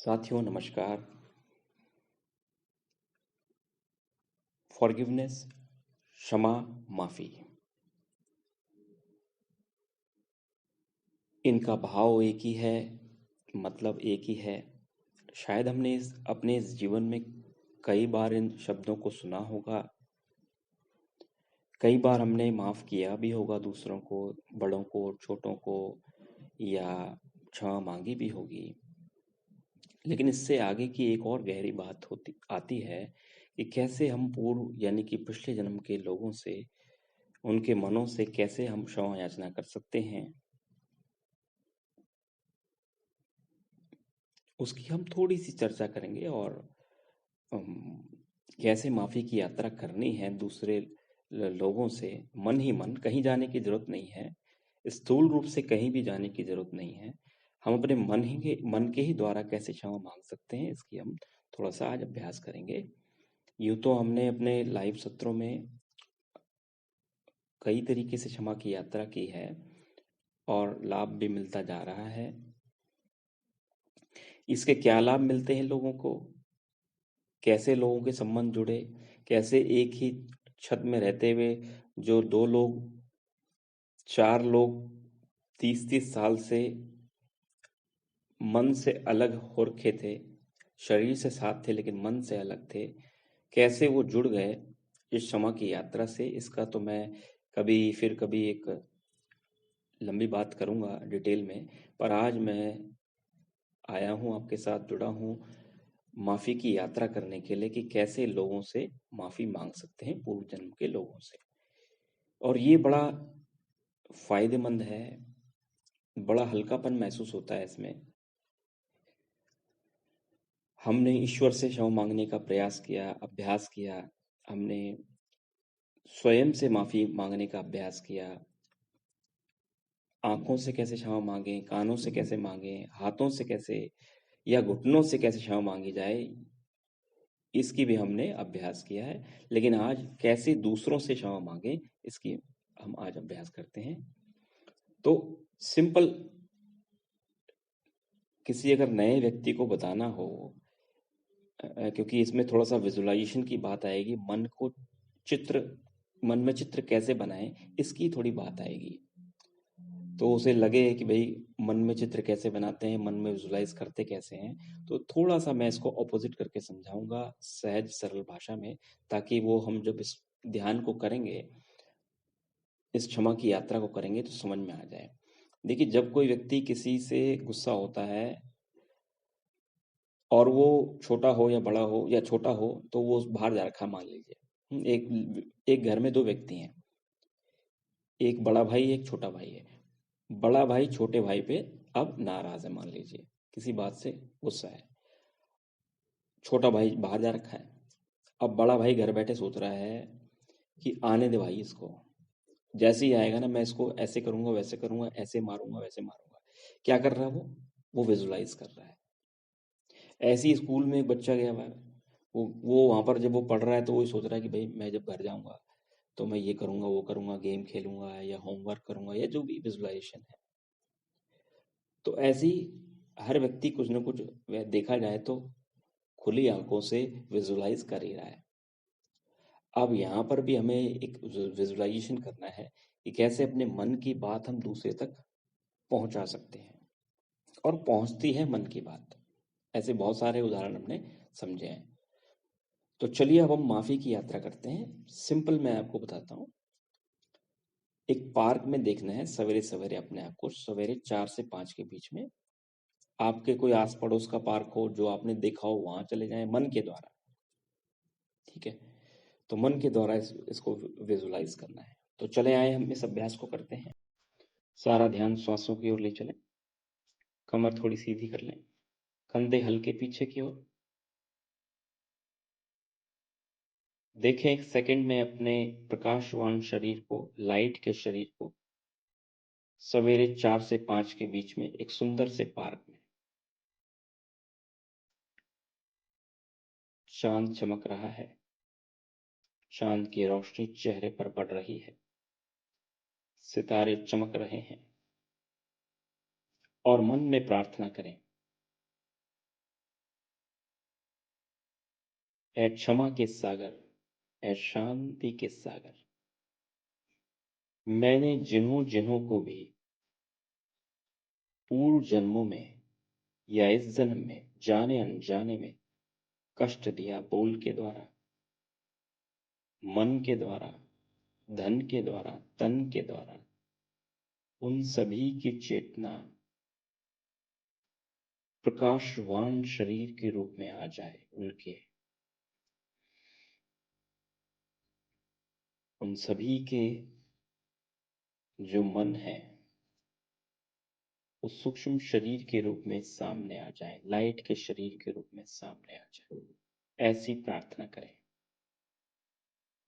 साथियों नमस्कार। फॉरगिवनेस, क्षमा, माफी, इनका भाव एक ही है, मतलब एक ही है। शायद हमने अपने इस जीवन में कई बार इन शब्दों को सुना होगा। कई बार हमने माफ किया भी होगा दूसरों को, बड़ों को, छोटों को, या क्षमा मांगी भी होगी। लेकिन इससे आगे की एक और गहरी बात होती आती है कि कैसे हम पूर्व यानी कि पिछले जन्म के लोगों से, उनके मनों से कैसे हम क्षमा याचना कर सकते हैं। उसकी हम थोड़ी सी चर्चा करेंगे और अम, कैसे माफ़ी की यात्रा करनी है दूसरे लोगों से, मन ही मन, कहीं जाने की ज़रूरत नहीं है। स्थूल रूप से कहीं भी जाने की ज़रूरत नहीं है। हम अपने मन के ही द्वारा कैसे क्षमा मांग सकते हैं, इसकी हम थोड़ा सा आज अभ्यास करेंगे। यूँ तो हमने अपने लाइव सत्रों में कई तरीके से क्षमा की यात्रा की है और लाभ भी मिलता जा रहा है। इसके क्या लाभ मिलते हैं लोगों को, कैसे लोगों के संबंध जुड़े, कैसे एक ही छत में रहते हुए जो 2 लोग, 4 लोग 30-30 साल से मन से अलग हो रखे थे, शरीर से साथ थे लेकिन मन से अलग थे, कैसे वो जुड़ गए इस क्षमा की यात्रा से। इसका तो मैं कभी एक लंबी बात करूंगा डिटेल में, पर आज मैं आया हूं, आपके साथ जुड़ा हूं माफ़ी की यात्रा करने के लिए कि कैसे लोगों से माफ़ी मांग सकते हैं, पूर्व जन्म के लोगों से। और ये बड़ा फ़ायदेमंद है, बड़ा हल्कापन महसूस होता है इसमें। हमने ईश्वर से क्षमा मांगने का प्रयास किया, अभ्यास किया, हमने स्वयं से माफ़ी मांगने का अभ्यास किया। आँखों से कैसे क्षमा माँगें, कानों से कैसे माँगें, हाथों से कैसे या घुटनों से कैसे क्षमा माँगी जाए, इसकी भी हमने अभ्यास किया है। लेकिन आज कैसे दूसरों से क्षमा माँगें, इसकी हम आज अभ्यास करते हैं। तो सिंपल, किसी अगर नए व्यक्ति को बताना हो, क्योंकि इसमें थोड़ा सा विजुअलाइजेशन की बात आएगी, चित्र मन में चित्र कैसे बनाएं, इसकी थोड़ी बात आएगी। तो उसे लगे कि भाई मन में चित्र कैसे बनाते हैं, मन में विजुलाइज करते कैसे हैं, तो थोड़ा सा मैं इसको ऑपोजिट करके समझाऊंगा सहज सरल भाषा में, ताकि वो हम जब इस ध्यान को करेंगे, इस क्षमा की यात्रा को करेंगे, तो समझ में आ जाए। देखिए, जब कोई व्यक्ति किसी से गुस्सा होता है और वो छोटा हो या बड़ा हो या छोटा हो, तो वो बाहर जा रखा, मान लीजिए एक एक घर में 2 व्यक्ति हैं, एक बड़ा भाई एक छोटा भाई है। बड़ा भाई छोटे भाई पे अब नाराज है, मान लीजिए किसी बात से गुस्सा है, छोटा भाई बाहर जा रखा है। अब बड़ा भाई घर बैठे सोच रहा है कि आने दे भाई इसको, जैसे ही आएगा ना मैं इसको ऐसे करूंगा, वैसे करूंगा, ऐसे मारूंगा, वैसे मारूंगा। क्या कर रहा है वो विजुलाइज कर रहा है। ऐसे ही स्कूल में एक बच्चा गया हुआ है, वो वहां पर जब वो पढ़ रहा है तो वो सोच रहा है कि भाई मैं जब घर जाऊंगा तो मैं ये करूंगा, वो करूंगा, गेम खेलूंगा या होमवर्क करूंगा, या जो भी विजुलाइजेशन है। तो ऐसे ही हर व्यक्ति कुछ ना कुछ, देखा जाए तो खुली आंखों से विजुलाइज कर ही रहा है। अब यहाँ पर भी हमें एक विजुलाइजेशन करना है कि कैसे अपने मन की बात हम दूसरे तक पहुंचा सकते हैं, और पहुंचती है मन की बात। ऐसे बहुत सारे उदाहरण हमने समझे हैं। तो चलिए अब हम माफी की यात्रा करते हैं। सिंपल मैं आपको बताता हूँ। एक पार्क में देखना है सवेरे सवेरे अपने आप को, सवेरे 4 से 5 के बीच में। आपके कोई आस पड़ोस का पार्क हो जो आपने देखा हो, वहां चले जाएं मन के द्वारा। ठीक है, तो मन के द्वारा इसको विजुलाइज करना है। तो चले आए, हम इस अभ्यास को करते हैं। सारा ध्यान श्वासों की ओर ले चलें, कमर थोड़ी सीधी कर लें, कंधे हल्के पीछे की ओर। देखें एक सेकंड में अपने प्रकाशवान शरीर को, लाइट के शरीर को, सवेरे 4 से 5 के बीच में एक सुंदर से पार्क में। चांद चमक रहा है, चांद की रोशनी चेहरे पर पड़ रही है, सितारे चमक रहे हैं। और मन में प्रार्थना करें, ऐ क्षमा के सागर, ऐ शांति के सागर, मैंने जिन्हों जिन्हों को भी पूर्व जन्मों में या इस जन्म में जाने अनजाने में कष्ट दिया, बोल के द्वारा, मन के द्वारा, धन के द्वारा, तन के द्वारा, उन सभी की चेतना प्रकाशवान शरीर के रूप में आ जाए उनके, उन सभी के जो मन है उस सूक्ष्म शरीर के रूप में सामने आ जाए, लाइट के शरीर के रूप में सामने आ जाए। ऐसी प्रार्थना करें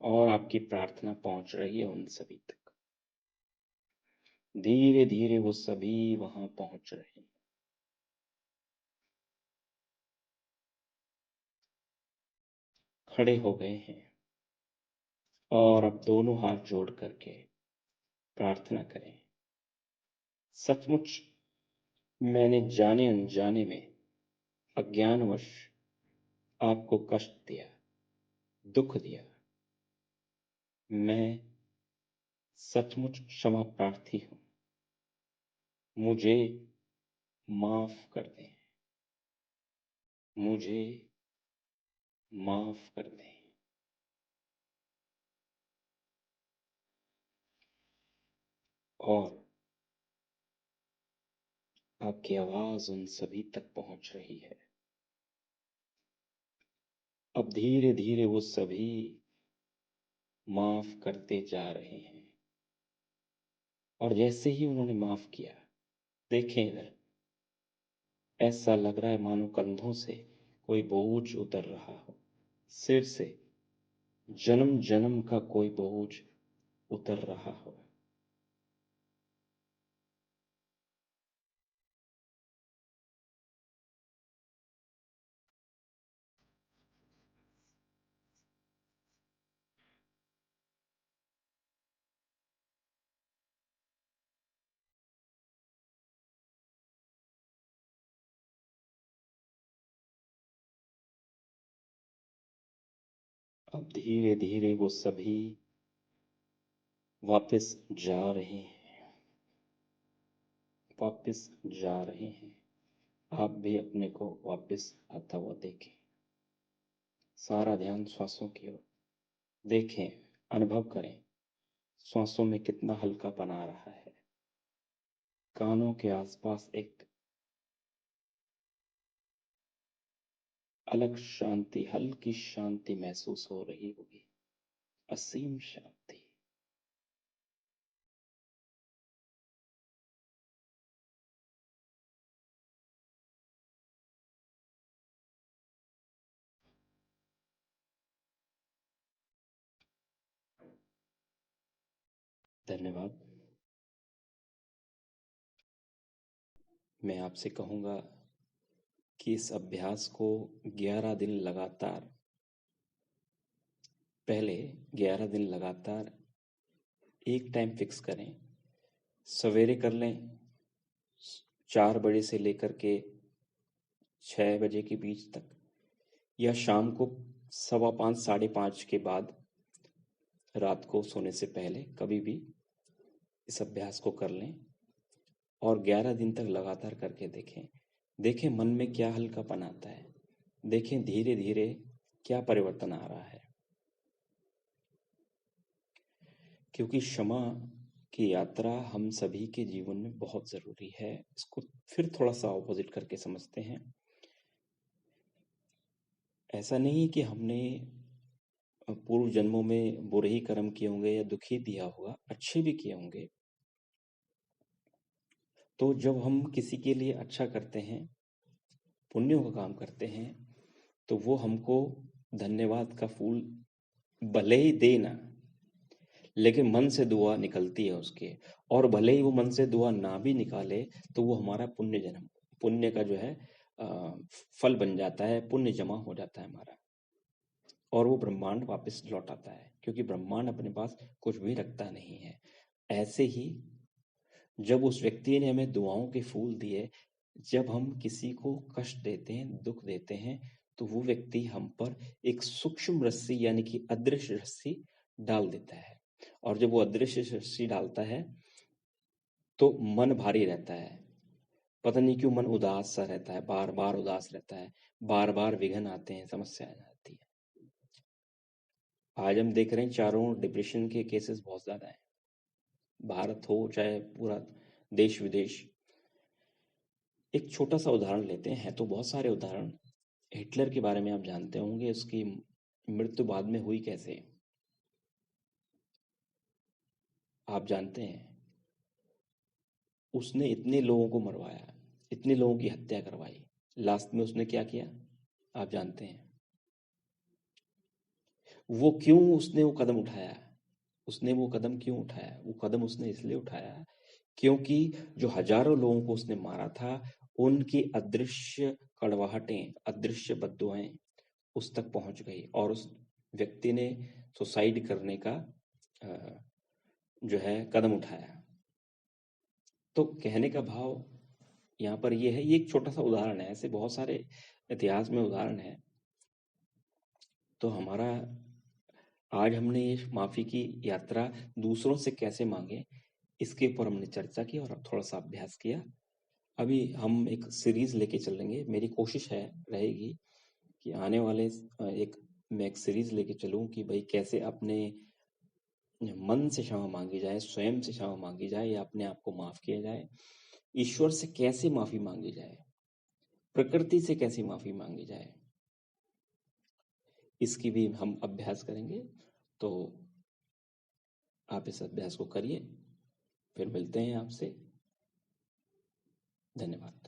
और आपकी प्रार्थना पहुंच रही है उन सभी तक। धीरे धीरे वो सभी वहां पहुंच रहे हैं। खड़े हो गए हैं और अब दोनों हाथ जोड़ करके प्रार्थना करें। सचमुच मैंने जाने अनजाने में अज्ञानवश आपको कष्ट दिया, दुख दिया। मैं सचमुच क्षमा प्रार्थी हूं, मुझे माफ कर दें, मुझे माफ कर दें। और आपकी आवाज उन सभी तक पहुंच रही है। अब धीरे धीरे वो सभी माफ करते जा रहे हैं और जैसे ही उन्होंने माफ किया, देखें इधर, ऐसा लग रहा है मानो कंधों से कोई बोझ उतर रहा हो, सिर से जन्म जन्म का कोई बोझ उतर रहा हो। अब धीरे धीरे वो सभी वापस जा रहे हैं, वापस जा रहे हैं। आप भी अपने को वापस आता हुआ देखें। सारा ध्यान श्वासों की ओर देखें, अनुभव करें श्वासों में कितना हल्का बना रहा है। कानों के आसपास एक अलग शांति, हल्की शांति महसूस हो रही होगी, असीम शांति। धन्यवाद। मैं आपसे कहूँगा कि इस अभ्यास को 11 दिन लगातार, पहले 11 दिन लगातार एक टाइम फिक्स करें। सवेरे कर लें 4 बजे से लेकर के 6 बजे के बीच तक, या शाम को 5:15 5:30 के बाद, रात को सोने से पहले कभी भी इस अभ्यास को कर लें और 11 दिन तक लगातार करके देखें। देखें मन में क्या हल्कापन आता है, देखें धीरे धीरे क्या परिवर्तन आ रहा है। क्योंकि क्षमा की यात्रा हम सभी के जीवन में बहुत जरूरी है। इसको फिर थोड़ा सा ऑपोजिट करके समझते हैं। ऐसा नहीं कि हमने पूर्व जन्मों में बुरे ही कर्म किए होंगे या दुखी दिया होगा, अच्छे भी किए होंगे। तो जब हम किसी के लिए अच्छा करते हैं, पुण्यों का काम करते हैं, तो वो हमको धन्यवाद का फूल भले ही दे ना, लेकिन मन से दुआ निकलती है उसके। और भले ही वो मन से दुआ ना भी निकाले तो वो हमारा पुण्य का जो है फल बन जाता है, पुण्य जमा हो जाता है हमारा, और वो ब्रह्मांड वापस लौट आता है। क्योंकि ब्रह्मांड अपने पास कुछ भी रखता नहीं है। ऐसे ही जब उस व्यक्ति ने हमें दुआओं के फूल दिए, जब हम किसी को कष्ट देते हैं, दुख देते हैं, तो वो व्यक्ति हम पर एक सूक्ष्म रस्सी यानी कि अदृश्य रस्सी डाल देता है। और जब वो अदृश्य रस्सी डालता है तो मन भारी रहता है, पता नहीं क्यों मन उदास सा रहता है, बार बार उदास रहता है, बार बार विघ्न आते हैं, समस्याएं आती है। आज हम देख रहे हैं चारों ओर डिप्रेशन के केसेस बहुत ज्यादा हैं, भारत हो चाहे पूरा देश विदेश। एक छोटा सा उदाहरण लेते हैं तो बहुत सारे उदाहरण। हिटलर के बारे में आप जानते होंगे, उसकी मृत्यु बाद में हुई कैसे, आप जानते हैं। उसने इतने लोगों को मरवाया, इतने लोगों की हत्या करवाई, लास्ट में उसने क्या किया आप जानते हैं। वो क्यों उसने वो कदम उठाया, उसने वो कदम क्यों उठाया, वो कदम उसने इसलिए उठाया क्योंकि जो हजारों लोगों को उसने मारा था उनकी अदृश्य कड़वाहटें, अदृश्य बद्दुआएं उस तक पहुंच गई और उस व्यक्ति ने सुसाइड करने का जो है कदम उठाया। तो कहने का भाव यहाँ पर ये है, ये एक छोटा सा उदाहरण है, ऐसे बहुत सारे इतिहास में उदाहरण है। तो हमारा आज हमने ये माफी की यात्रा दूसरों से कैसे मांगे इसके ऊपर हमने चर्चा की और थोड़ा सा अभ्यास किया। अभी हम एक सीरीज लेके चलेंगे, मेरी कोशिश है रहेगी कि आने वाले मैं एक सीरीज लेके चलूं कि भाई कैसे अपने मन से क्षमा मांगी जाए, स्वयं से क्षमा मांगी जाए या अपने आप को माफ किया जाए, ईश्वर से कैसे माफी मांगी जाए, प्रकृति से कैसे माफी मांगी जाए, इसकी भी हम अभ्यास करेंगे। तो आप इस अभ्यास को करिए, फिर मिलते हैं आपसे। धन्यवाद।